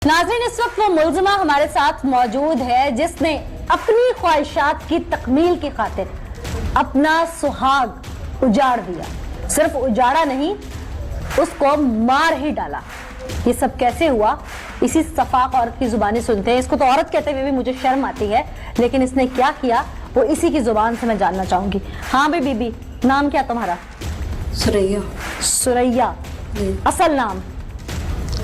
नाज़रीन, इस वक्त वो मुलजिमा हमारे साथ मौजूद है जिसने अपनी ख्वाहिशात की तकमील की खातिर अपना सुहाग उजाड़ दिया। सिर्फ उजाड़ा नहीं, उसको मार ही डाला। ये सब कैसे हुआ, इसी सफाक औरत की जुबानी सुनते हैं। इसको तो औरत कहते हुए भी मुझे शर्म आती है, लेकिन इसने क्या किया वो इसी की जुबान से मैं जानना चाहूंगी। हाँ भाई बीबी, नाम क्या तुम्हारा? सुरैया। सुरैया, असल नाम?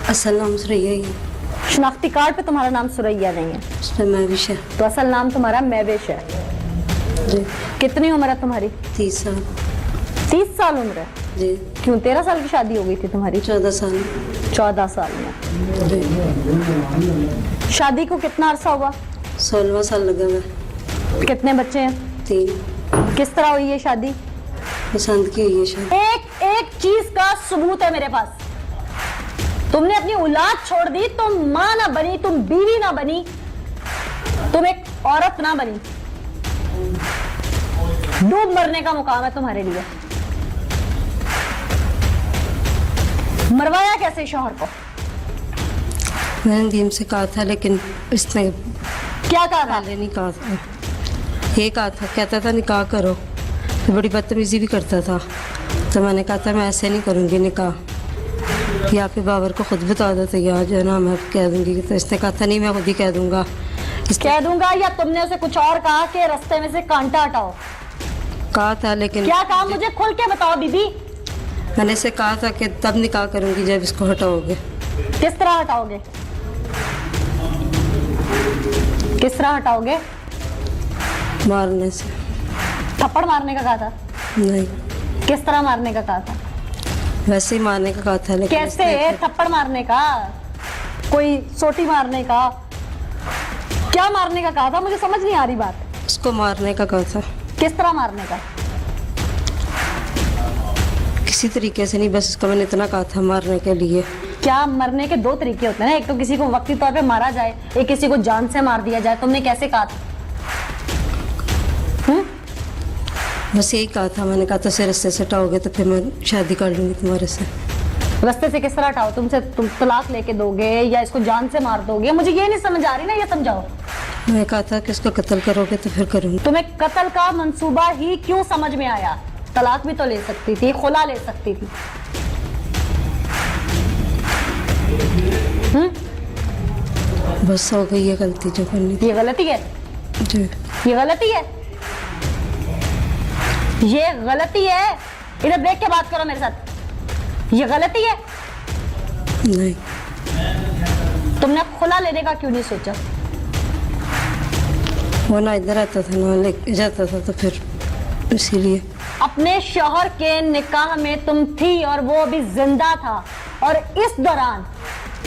असल नाम सुरैया ही है। शनाख्ती कार्ड पे तुम्हारा नाम सुरैया नहीं है? उसमें महविश है। तो असल नाम तुम्हारा महविश है जी। कितनी उम्र है तुम्हारी? 30 साल। 30 साल उम्र है जी। क्यों, 13 साल की शादी हो गई थी तुम्हारी? 14 साल। 14 साल में। जी। शादी को कितना अरसा हुआ? 16वां साल लगा हुआ। कितने बच्चे हैं? 3। किस तरह हुई ये शादी? पसंद की हुई है शादी। एक एक चीज का सबूत है मेरे पास। तुमने अपनी औलाद छोड़ दी, तुम मां ना बनी, तुम बीवी ना बनी, तुम एक औरत ना बनी। डूब मरने का मुकाम है तुम्हारे लिए। मरवाया कैसे शौहर को? मैंने दीम से कहा था, लेकिन इसने क्या कहा था? पहले नहीं कहा था। ये कहा था, कहता था निकाह करो, तो बड़ी बदतमीजी भी करता था। तो मैंने कहा था मैं ऐसे नहीं करूँगी निकाह, या फिर बाबर को खुद बता दो तो यहाँ जो है ना मैं कह दूँगी। तो इसने कहा था नहीं, मैं खुद ही कह दूँगा। कह दूंगा, या तुमने उसे कुछ और कहा कि रास्ते में से कांटा हटाओ? कहा था, लेकिन क्या कहा मुझे खुल के बताओ बीबी। मैंने इसे कहा था कि तब निकाह करूँगी जब इसको हटाओगे। किस तरह हटाओगे? किस तरह हटाओगे? मारने से। थप्पड़ मारने का कहा था? नहीं, किस तरह मारने का कहा था? वैसे ही मारने का कहा था। लेकिन कैसे? थप्पड़ मारने का? कोई सोटी मारने का? क्या मारने का कहा था? मुझे समझ नहीं आ रही बात। उसको मारने का कहा था। किस तरह मारने का? किसी तरीके से नहीं, बस उसको मैंने इतना कहा था मारने के लिए। क्या मरने के दो तरीके होते हैं ना, एक तो किसी को वक्ती तौर पे मारा जाए, एक किसी को जान से मार दिया जाए। तुमने कैसे कहा था? बस यही कहा था। मैंने कहा था से रास्ते से हटाओगे तो फिर मैं शादी कर लूंगी तुम्हारे से। रास्ते से किस तरह हटाओ? तुम तलाक लेके दोगे या इसको जान से मार दोगे? मुझे ये नहीं समझ आ रही ना, ये समझाओ। मैं कहा था कि उसको कत्ल करोगे तो फिर करूंगी। तुम्हें कत्ल का मंसूबा ही क्यों समझ में आया? तलाक भी तो ले सकती थी, खुला ले सकती थी। बस हो गई है गलती जो करनी थी। ये गलती है? जी। ये गलती है? ये गलती है? इधर देख के बात करो मेरे साथ। ये गलती है? नहीं। तुमने खुला लेने का क्यों नहीं सोचा? वो ना इधर आता था ना लेके जाता था, तो फिर इसीलिए। अपने शौहर के निकाह में तुम थी और वो अभी जिंदा था, और इस दौरान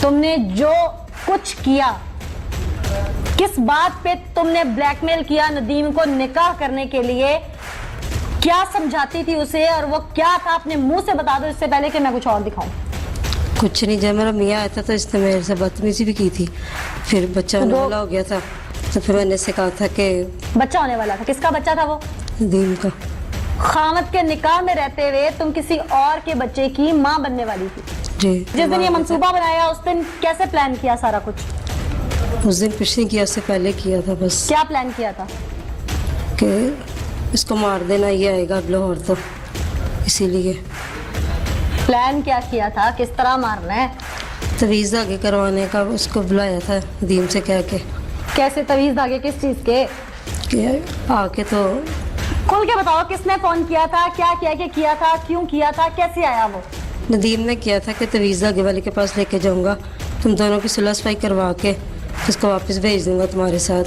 तुमने जो कुछ किया, किस बात पे तुमने ब्लैकमेल किया नदीम को निकाह करने के लिए? क्या समझाती थी उसे, और वो क्या था? अपने मुंह से बता दो इससे पहले कि मैं कुछ और दिखाऊं। कुछ नहीं, जब मेरा मियाँ आया था तो इसने मेरे से बदतमीजी भी की थी। फिर बच्चा होने वाला हो गया था, तो फिर मैंने इससे कहा था कि बच्चा होने वाला था। किसका बच्चा था वो? दीम का। खामद के निकाह में रहते हुए तुम किसी और के बच्चे की मां बनने वाली थी। जी। जिस दिन ये मंसूबा बनाया उस दिन कैसे प्लान किया सारा कुछ? उस दिन कुछ नहीं किया, उससे पहले किया था बस। क्या प्लान किया था? कि इसको मार देना, ये आएगा अब लाहौर तो इसीलिए। प्लान क्या किया था? किस तरह मारना है? तवीज़ आगे करवाने का उसको बुलाया था दीम से कह के। कैसे तवीज धागे? किस चीज के? कि आके तो खुल के बताओ, किसने फोन किया था? क्या किया था? क्यों किया था? कैसे आया वो? नदीम ने किया था कि तवीज़ आगे वाले के पास लेके जाऊंगा, तुम दोनों की सुलह सफाई करवा के उसको वापस भेज दूंगा तुम्हारे साथ।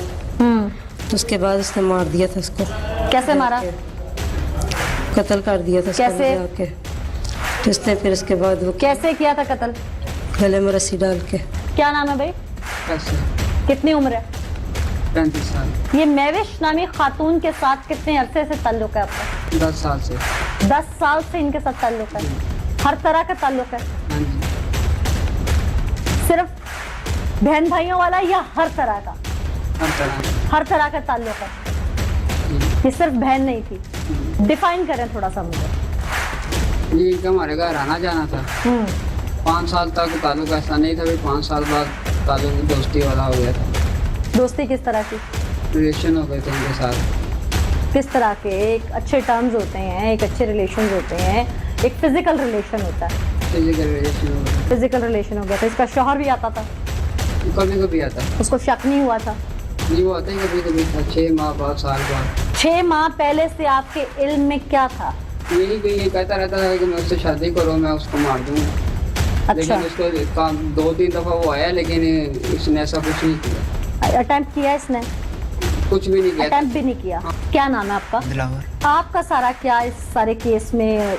तो उसके बाद उसने मार दिया था उसको। कैसे मारा? कत्ल कर दिया था उसको कैसे? आके। तो उसने फिर उसके बाद वो कैसे किया था कत्ल? गले में रस्सी डाल के। क्या नाम है भाई? कैसे? कितनी उम्र है? 35 साल। ये महविश नामी खातून के साथ कितने अरसे से ताल्लुक है आपका? 10 साल से। 10 साल से इनके साथ ताल्लुक है? हर तरह का ताल्लुक है? हाँ जी। सिर्फ बहन भाइयों वाला या हर तरह का? हर तरह। हर तरह का ताल्लुक है? ये सिर्फ बहन नहीं थी? डिफाइन करें थोड़ा सा मुझे। ये इनका हमारे घर आना जाना था। 5 साल तक ताल्लुक ऐसा नहीं था, फिर 5 साल बाद ताल्लुक दोस्ती वाला हो गया था। दोस्ती किस तरह की? रिलेशन हो गए थे उनके साथ। किस तरह के? एक अच्छे टर्म्स होते हैं, एक अच्छे रिलेशन होते हैं, एक फिजिकल रिलेशन होता है। फिजिकल रिलेशन हो गया, फिजिकल रिलेशन हो गया था। इसका शौहर भी आता था, कभी कभी आता। उसको शक नहीं हुआ था? जी वो आता ही कभी कभी था, 6 माह बाद, साल बाद। 6 माह पहले से आपके इल्म में क्या था? यही कि ये कहता रहता था कि मैं उससे शादी करो, मैं उसको मार दूंगा। अच्छा, लेकिन उसको काम 2-3 दफ़ा वो आया, लेकिन इसने ऐसा कुछ नहीं किया। अटेम्प्ट किया इसने? कुछ भी नहीं किया। अटेम्प्ट भी नहीं किया। क्या नाम है आपका? दिलावर। आपका सारा क्या इस सारे केस में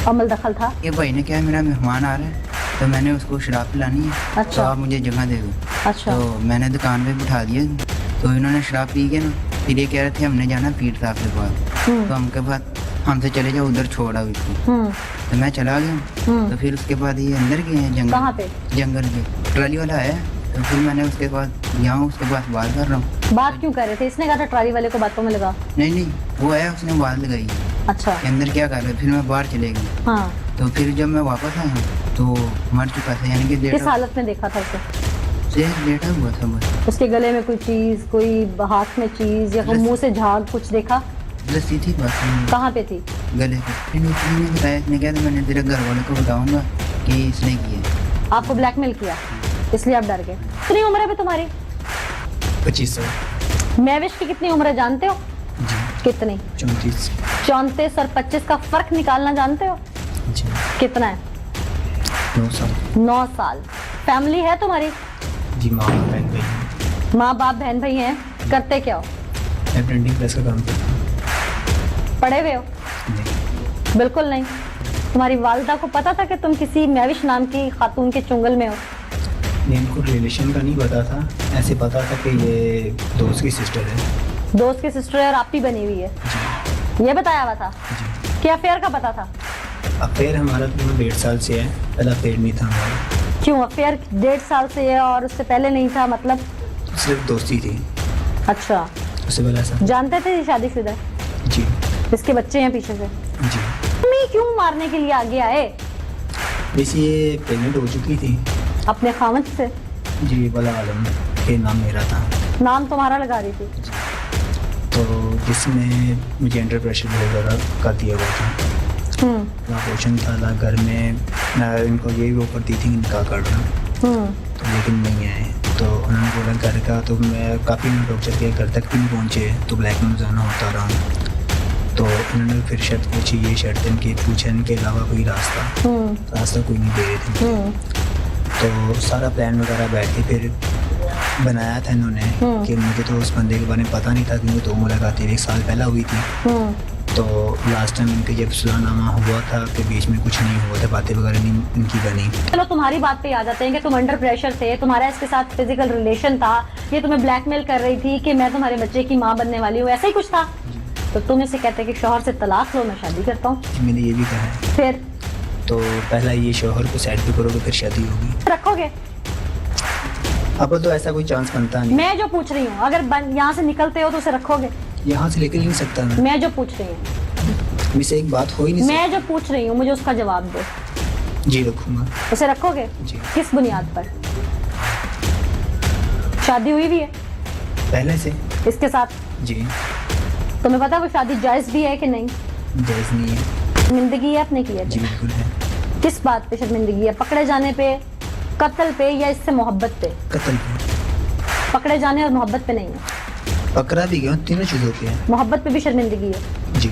अमल दखल था? ये भाई ने क्या, मेरा मेहमान आ रहा है तो मैंने उसको शराब पिलानी है, अच्छा। तो आप मुझे जगह दे दो। अच्छा, तो मैंने दुकान पे बिठा दिया, तो इन्होंने शराब पी के ना, फिर ये कह रहे थे हमने जाना पीर साहब के पास, तो हमके बाद हमसे चले जाओ उधर, छोड़ा उसको। तो मैं चला गया, तो फिर उसके बाद ये अंदर गए हैं कहाँ जंगल, पे? जंगल में ट्राली वाला आया, तो फिर मैंने उसके बाद यहाँ उसके पास बात कर रहा हूँ। बात क्यों कर रहे थे? इसने कहा था ट्राली वाले को बातों में लगा। नहीं, वो आया, उसने बात लगाई अच्छा, कि अंदर क्या कर रहे, फिर मैं बाहर चले गया। हाँ। तो फिर जब मैं वापस आया तो मर चुका था, यानी कि किस लेटा हालत में देखा था उसे? लेटा हुआ था बस। उसके गले में कोई चीज, कोई हाथ में चीज या कोई मुंह से झाग कुछ देखा? लस्सी थी बस कहाँ पे थी? गले पे। फिर इसने बताया, इसने कहा था मैंने तेरे घर वाले को बताऊंगा कि इसने किया। आपको ब्लैकमेल किया, इसलिए आप डर गए। कितनी उम्र है भी तुम्हारी? 25 साल। महविश की कितनी उम्र है जानते हो? जी। कितनी? 34। 34 और 25 का फर्क निकालना जानते हो? जी। कितना है? 9 साल। 9 साल। फैमिली है तुम्हारी? जी, माँ बाप बहन भाई। माँ बाप बहन भाई हैं। करते क्या हो? मैं प्रिंटिंग प्रेस का काम करता हूँ। पढ़े हुए हो? नहीं। बिल्कुल नहीं। तुम्हारी वालिदा को पता था कि तुम किसी महविश नाम की खातून के चुंगल में हो? नहीं, उनको रिलेशन का नहीं पता था, ऐसे पता था कि ये दोस्त की सिस्टर है। दोस्त की सिस्टर है और आप ही बनी हुई है, जी। ये बताया हुआ था? जी। क्या अफेयर का पता था? अफेयर हमारा तो 1.5 साल से है, पहला अफेयर नहीं था हमारा। क्यों अफेयर 1.5 साल से है और उससे पहले नहीं था? मतलब सिर्फ दोस्ती थी, अच्छा, उससे पहले ऐसा। जानते थे ये शादीशुदा है? जी। इसके बच्चे हैं पीछे से? जी। तुम्हें क्यों मारने के लिए आगे आए? वैसे ये प्रेगनेंट हो चुकी थी। अपने खामद से? जी, वला आलम के नाम मेरा था। नाम तुम्हारा लगा रही थी? तो जिसमें मुझे अंडर प्रेशर बहुत ज़्यादा कर दिया हुआ था। अबॉर्शन था घर में, इनको यही वो करती थी निकाह करना, तो लेकिन नहीं आए। तो उन्होंने बोला घर का, तो मैं काफ़ी टॉर्चर किया, घर तक भी नहीं पहुँचे, तो ब्लैक में जाना होता रहा। तो उन्होंने फिर शर्त पूछी, ये शर्त इनकी पूछा, इनके अलावा कोई रास्ता कोई नहीं दे रहे थे। तो सारा प्लान वगैरह बैठ के फिर बनाया था इन्होंने कि मुझे तो उस बंदे के बारे में पता नहीं था, क्योंकि 2 मुलाकातें 1 साल पहला हुई थी। तो लास्ट टाइम इनके जब सुलहनामा हुआ था कि बीच में कुछ नहीं हुआ था, बातें वगैरह नहीं इनकी बनी। चलो तुम्हारी बात पे आ जाते हैं कि तुम अंडर प्रेशर थे, तुम्हारा इसके साथ फिजिकल रिलेशन था, ये तुम्हें ब्लैकमेल कर रही थी कि मैं तुम्हारे बच्चे की माँ बनने वाली हूँ, ऐसा ही कुछ था? तो तुम इसे कहते कि शौहर से तलाक लो, मैं शादी करता हूँ। मैंने ये भी कहा है। फिर तो पहला ये शौहर को साइड पे करोगे, फिर शादी होगी। रखोगे? अब तो ऐसा कोई चांस बनता नहीं। मैं जो पूछ रही हूँ, अगर यहाँ से निकलते हो तो उसे रखोगे? यहाँ से लेकर नहीं सकता मैं। मैं जो पूछ रही हूँ, मुझसे एक बात हो ही नहीं मैं जो पूछ रही हूँ, मुझे उसका जवाब दो। जी, रखूँगा। उसे रखोगे? जी। किस बुनियाद पर? शादी हुई भी है पहले से? इसके साथ? जी। तुम्हें पता है वो शादी जायज भी है कि नहीं? जायज़ नहीं है। शर्मिंदगी है अपने की है? जी बिल्कुल है। किस बात पे शर्मिंदगी है? पकड़े जाने पे, कत्ल पे, या इससे मोहब्बत पे? कत्ल पे। पकड़े जाने और मोहब्बत पे नहीं है? पकड़ा भी गया, तीनों चीज़ों पे है। मोहब्बत पे भी शर्मिंदगी है? जी।